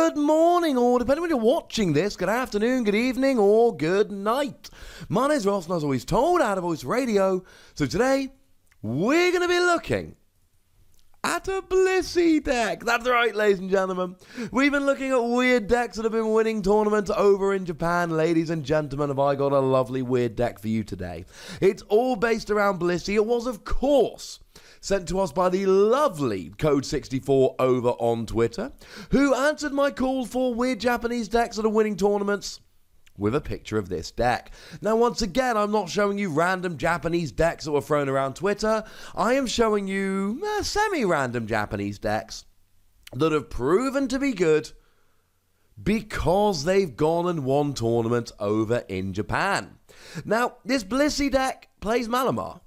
Good morning, or depending when you're watching this, good afternoon, good evening, or good night. My name's Ross, and as always told, out of OHKO. So today, we're going to be looking at a Blissey deck. That's right, ladies and gentlemen. We've been looking at weird decks that have been winning tournaments over in Japan. Ladies and gentlemen, have I got a lovely weird deck for you today. It's all based around Blissey. It was, of course, sent to us by the lovely Code64 over on Twitter, who answered my call for weird Japanese decks that are winning tournaments with a picture of this deck. Now, once again, I'm not showing you random Japanese decks that were thrown around Twitter. I am showing you semi-random Japanese decks that have proven to be good because they've gone and won tournaments over in Japan. Now, this Blissey deck plays Malamar.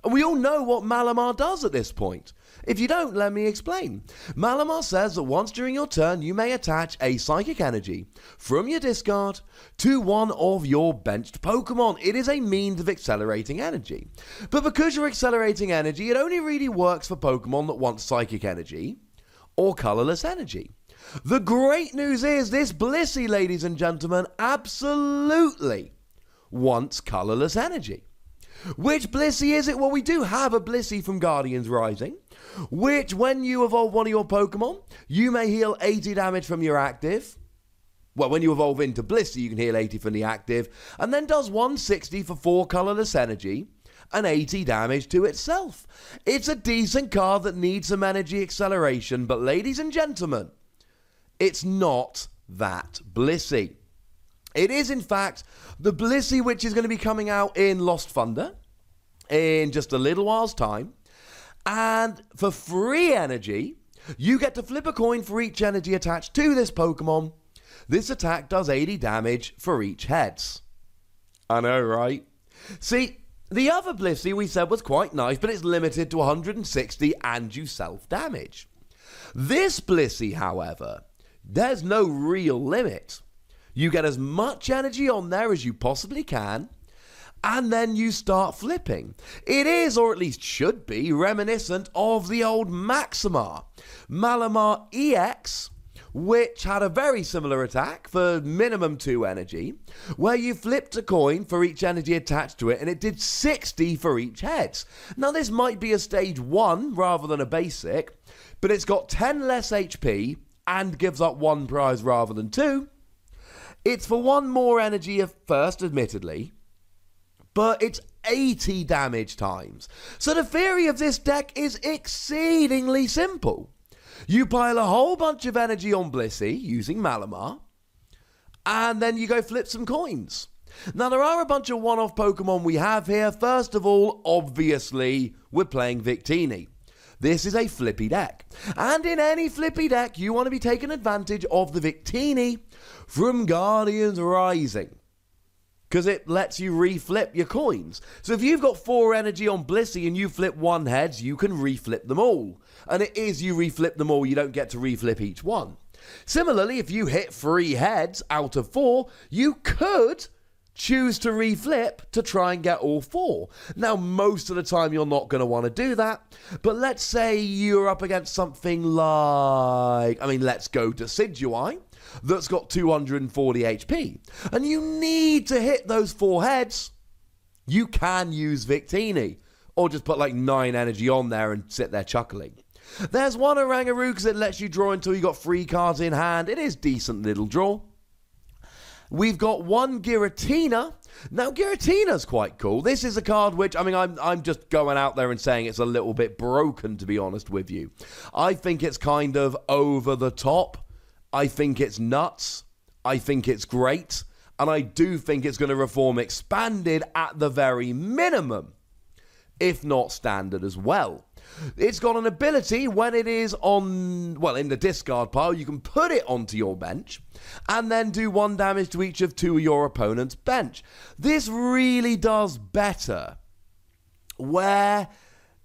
And we all know what Malamar does at this point. If you don't, let me explain. Malamar says that once during your turn, you may attach a psychic energy from your discard to one of your benched Pokemon. It is a means of accelerating energy. But because you're accelerating energy, it only really works for Pokemon that want psychic energy or colorless energy. The great news is this Blissey, ladies and gentlemen, absolutely wants colorless energy. Which Blissey is it? Well, we do have a Blissey from Guardians Rising, which when you evolve one of your Pokemon, you may heal 80 damage from your active. Well, when you evolve into Blissey, you can heal 80 from the active, and then does 160 for 4 colorless energy and 80 damage to itself. It's a decent card that needs some energy acceleration, but ladies and gentlemen, it's not that Blissey. It is, in fact, the Blissey which is going to be coming out in Lost Thunder in just a little while's time. And for free energy, you get to flip a coin for each energy attached to this Pokemon. This attack does 80 damage for each heads. I know, right? See, the other Blissey we said was quite nice, but it's limited to 160 and you self-damage. This Blissey, however, there's no real limit. You get as much energy on there as you possibly can, and then you start flipping. It is, or at least should be, reminiscent of the old Malamar EX, which had a very similar attack for minimum 2 energy, where you flipped a coin for each energy attached to it, and it did 60 for each head. Now, this might be a stage 1 rather than a basic, but it's got 10 less HP and gives up 1 prize rather than 2. It's for 1 more energy at first, admittedly, but it's 80 damage times. So the theory of this deck is exceedingly simple. You pile a whole bunch of energy on Blissey using Malamar, and then you go flip some coins. Now, there are a bunch of one-off Pokemon we have here. First of all, obviously, we're playing Victini. This is a flippy deck. And in any flippy deck, you want to be taking advantage of the Victini from Guardians Rising, because it lets you reflip your coins. So if you've got 4 energy on Blissey and you flip 1 heads, you can reflip them all. And it is you reflip them all, you don't get to reflip each one. Similarly, if you hit 3 heads out of 4, you could choose to reflip to try and get all 4. Now, most of the time you're not going to want to do that, but let's say you're up against something like, let's go to Decidueye, that's got 240 HP, and you need to hit those 4 heads. You can use Victini, or just put like 9 energy on there and sit there chuckling. There's one Oranguru because it lets you draw until you got 3 cards in hand. It is decent little draw. We've got one Giratina. Now, Giratina's quite cool. This is a card which, I'm just going out there and saying it's a little bit broken, to be honest with you. I think it's kind of over the top. I think it's nuts. I think it's great. And I do think it's going to reform Expanded at the very minimum, if not standard as well. It's got an ability when it is in the discard pile, you can put it onto your bench and then do 1 damage to each of 2 of your opponent's bench. This really does better where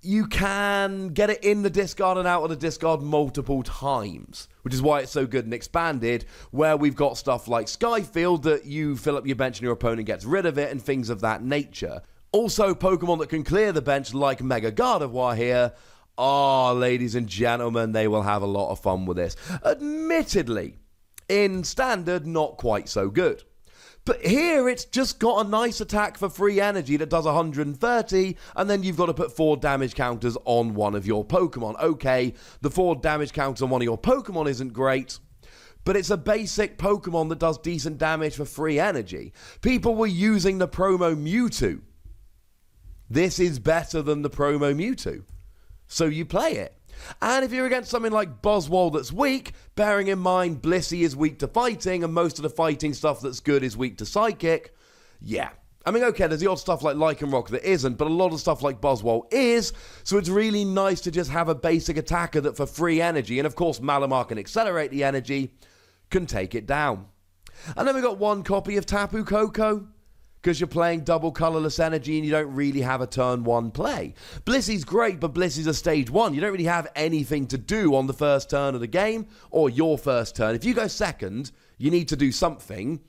you can get it in the discard and out of the discard multiple times, which is why it's so good and Expanded, where we've got stuff like Skyfield that you fill up your bench and your opponent gets rid of it and things of that nature. Also, Pokemon that can clear the bench like Mega Gardevoir here. Ladies and gentlemen, they will have a lot of fun with this. Admittedly, In Standard, not quite so good. But here it's just got a nice attack for free energy that does 130, and then you've got to put 4 damage counters on one of your Pokemon. Okay, the 4 damage counters on one of your Pokemon isn't great, but it's a basic Pokemon that does decent damage for free energy. People were using the promo Mewtwo. This is better than the promo Mewtwo, so you play it. And if you're against something like Buzzwole that's weak, bearing in mind Blissey is weak to fighting and most of the fighting stuff that's good is weak to psychic, yeah. I mean, okay, there's the odd stuff like Lycanroc that isn't, but a lot of stuff like Buzzwole is, so it's really nice to just have a basic attacker that for free energy, and of course Malamar can accelerate the energy, can take it down. And then we've got one copy of Tapu Koko, because you're playing double colourless energy and you don't really have a turn 1 play. Blissey's great, but Blissey's a stage 1. You don't really have anything to do on the first turn of the game, or your first turn. If you go second, you need to do something.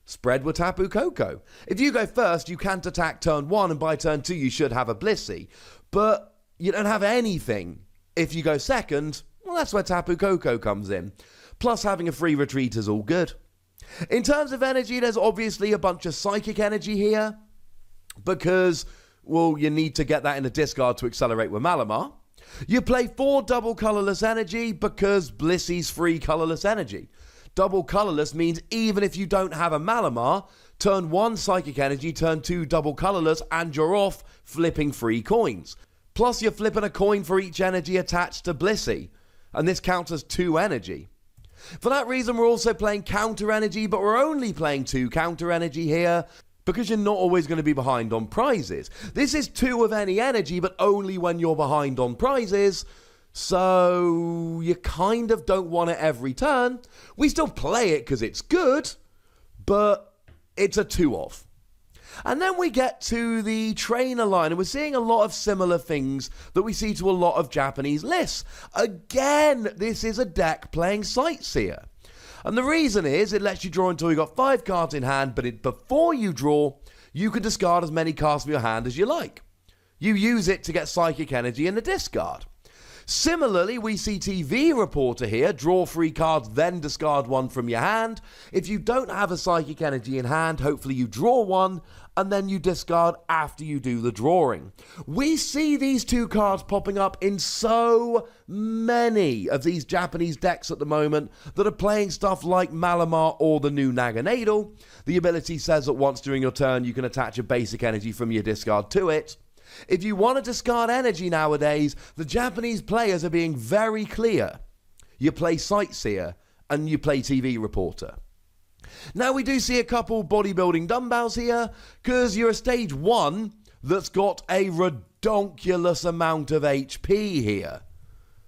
Spread with Tapu Koko. If you go first, you can't attack turn 1, and by turn 2 you should have a Blissey. But you don't have anything. If you go second, well, that's where Tapu Koko comes in. Plus having a free retreat is all good. In terms of energy, there's obviously a bunch of psychic energy here because, well, you need to get that in the discard to accelerate with Malamar. You play 4 double colourless energy because Blissey's free colourless energy. Double colourless means even if you don't have a Malamar, turn 1 psychic energy, turn 2 double colourless, and you're off flipping free coins. Plus you're flipping a coin for each energy attached to Blissey, and this counts as 2 energy. For that reason, we're also playing counter energy, but we're only playing 2 counter energy here because you're not always going to be behind on prizes. This is 2 of any energy, but only when you're behind on prizes, so you kind of don't want it every turn. We still play it because it's good, but it's a 2 of. And then we get to the trainer line, and we're seeing a lot of similar things that we see to a lot of Japanese lists. Again, this is a deck playing Sightseer. And the reason is it lets you draw until you've got 5 cards in hand, but before you draw, you can discard as many cards from your hand as you like. You use it to get psychic energy in the discard. Similarly, we see TV Reporter here, draw 3 cards, then discard 1 from your hand. If you don't have a psychic energy in hand, hopefully you draw 1, and then you discard after you do the drawing. We see these 2 cards popping up in so many of these Japanese decks at the moment that are playing stuff like Malamar or the new Naganadel. The ability says that once during your turn you can attach a basic energy from your discard to it. If you want to discard energy nowadays, the Japanese players are being very clear. You play Sightseer and you play TV Reporter. Now we do see a couple bodybuilding dumbbells here, because you're a stage 1 that's got a redonkulous amount of HP here.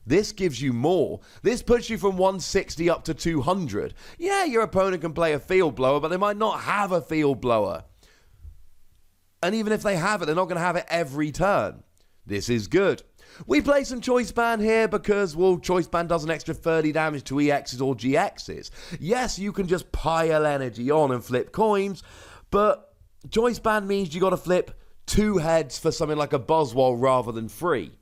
This gives you more. This puts you from 160 up to 200. Yeah, your opponent can play a field blower, but they might not have a field blower. And even if they have it, they're not going to have it every turn. This is good. We play some Choice Band here because, well, Choice Band does an extra 30 damage to EXs or GXs. Yes, you can just pile energy on and flip coins, but Choice Band means you got to flip 2 heads for something like a Buzzwole rather than 3.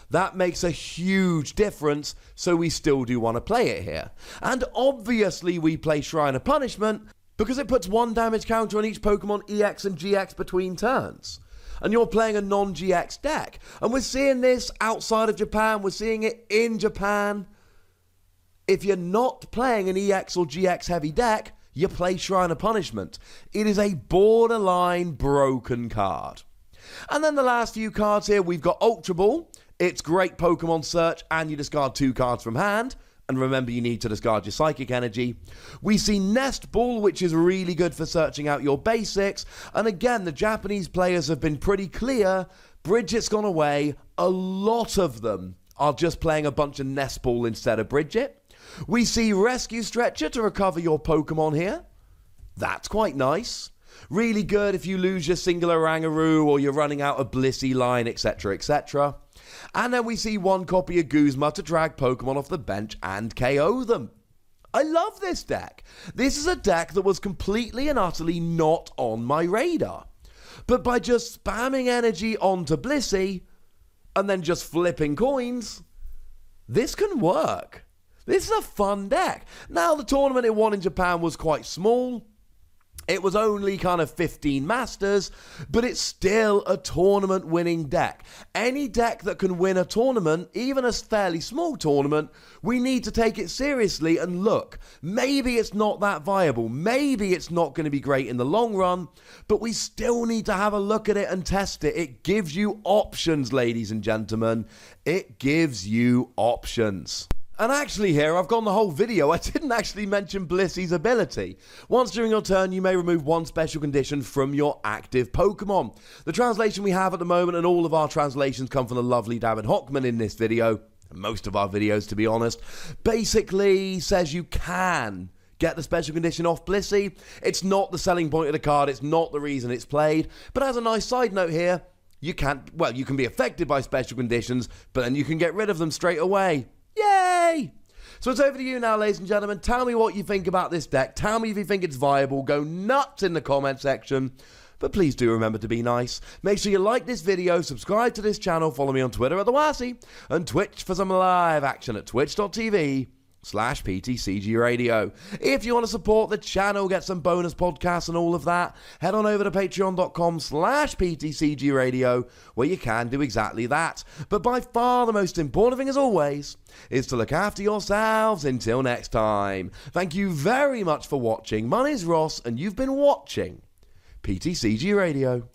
That makes a huge difference, so we still do want to play it here. And obviously we play Shrine of Punishment, because it puts 1 damage counter on each Pokemon EX and GX between turns. And you're playing a non-GX deck. And we're seeing this outside of Japan. We're seeing it in Japan. If you're not playing an EX or GX heavy deck, you play Shrine of Punishment. It is a borderline broken card. And then the last few cards here, we've got Ultra Ball. It's great Pokemon search, and you discard 2 cards from hand. And remember, you need to discard your psychic energy. We see Nest Ball, which is really good for searching out your basics. And again, the Japanese players have been pretty clear. Bridget's gone away. A lot of them are just playing a bunch of Nest Ball instead of Bridget. We see Rescue Stretcher to recover your Pokemon here. That's quite nice. Really good if you lose your singular Rangaroo or you're running out of Blissey line, etc., etc. And then we see 1 copy of Guzma to drag Pokemon off the bench and KO them. I love this deck. This is a deck that was completely and utterly not on my radar. But by just spamming energy onto Blissey and then just flipping coins, this can work. This is a fun deck. Now, the tournament it won in Japan was quite small. It was only kind of 15 masters, but it's still a tournament-winning deck. Any deck that can win a tournament, even a fairly small tournament, we need to take it seriously and look. Maybe it's not that viable. Maybe it's not going to be great in the long run, but we still need to have a look at it and test it. It gives you options, ladies and gentlemen. It gives you options. And actually here, I've gone the whole video, I didn't actually mention Blissey's ability. Once during your turn, you may remove one special condition from your active Pokemon. The translation we have at the moment, and all of our translations come from the lovely David Hochmann in this video, most of our videos to be honest, basically says you can get the special condition off Blissey. It's not the selling point of the card, it's not the reason it's played, but as a nice side note here, you can be affected by special conditions, but then you can get rid of them straight away. Yay! So it's over to you now, ladies and gentlemen. Tell me what you think about this deck. Tell me if you think it's viable. Go nuts in the comment section. But please do remember to be nice. Make sure you like this video, subscribe to this channel, follow me on Twitter at TheWassy, and Twitch for some live action at twitch.tv/PTCGRadio. If you want to support the channel, get some bonus podcasts and all of that, head on over to patreon.com/PTCGRadio, where you can do exactly that. But by far the most important thing, as always, is to look after yourselves. Until next time. Thank you very much for watching. My name's Ross, and you've been watching PTCG Radio.